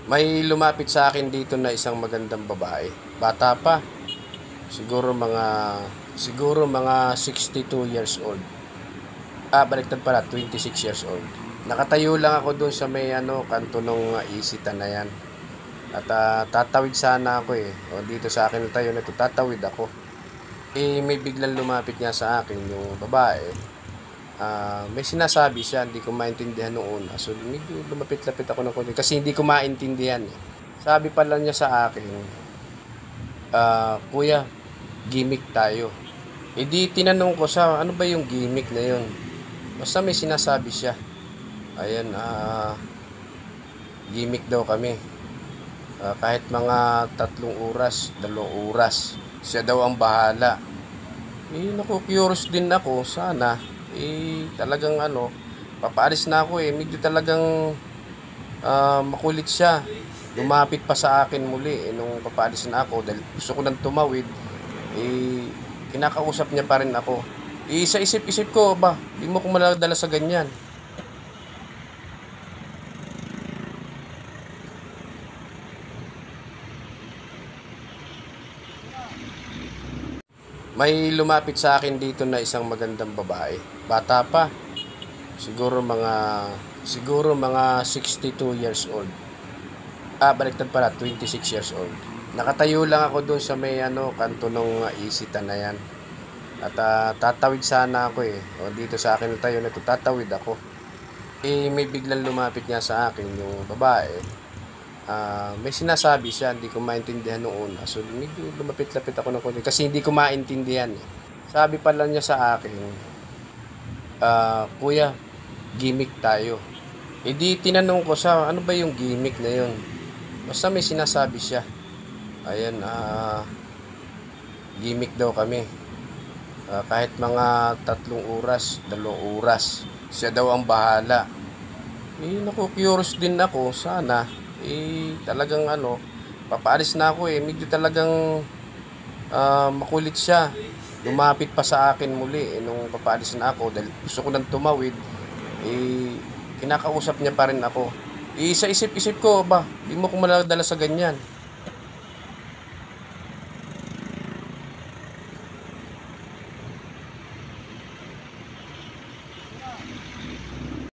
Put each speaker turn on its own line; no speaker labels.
May lumapit sa akin dito na isang magandang babae. Bata pa. Siguro mga 62 years old. Baliktad pala, 26 years old. Nakatayo lang ako doon sa may kanto ng Isitan na yan. At tatawid sana ako eh. O dito sa akin tayo na ito, tatawid ako. May biglang lumapit niya sa akin yung babae. May sinasabi siya, hindi ko maintindihan noong una. So medyo lumapit-lapit ako ng konti kasi hindi ko maintindihan eh. Sabi pala niya sa akin, kuya, gimmick tayo. Di tinanong ko sa ano ba yung gimmick na yun. Basta may sinasabi siya. Ayan, gimmick daw kami. Kahit mga 3 oras, 2 oras, siya daw ang bahala. Naku-curious din ako, sana talagang papaalis na ako eh. Medyo talagang makulit siya. Lumapit pa sa akin muli nung papaalis na ako dahil gusto ko nang tumawid. Kinakausap niya pa rin ako. Sa isip-isip ko, di mo ko maladala sa ganyan. May lumapit sa akin dito na isang magandang babae. Bata pa. Siguro mga 62 years old. Baliktad pala, 26 years old. Nakatayo lang ako doon sa may kanto ng Isitan na yan. At tatawid sana ako eh. O dito sa akin tayo na ito, tatawid ako. May biglang lumapit niya sa akin yung babae. May sinasabi siya, hindi ko maintindihan noong una. So medyo lumapit-lapit ako ng konti kasi hindi ko maintindihan eh. Sabi pala niya sa akin, kuya, gimmick tayo. Di tinanong ko sa ano ba yung gimmick na yun. Basta may sinasabi siya. Ayan, gimmick daw kami. Kahit mga 3 oras, 2 oras, siya daw ang bahala. Naku-curious din ako, sana talagang papaalis na ako eh. Medyo talagang makulit siya. Lumapit pa sa akin muli nung papaalis na ako dahil gusto ko nang tumawid. Kinakausap niya pa rin ako. Sa isip-isip ko, di mo ko maladala sa ganyan.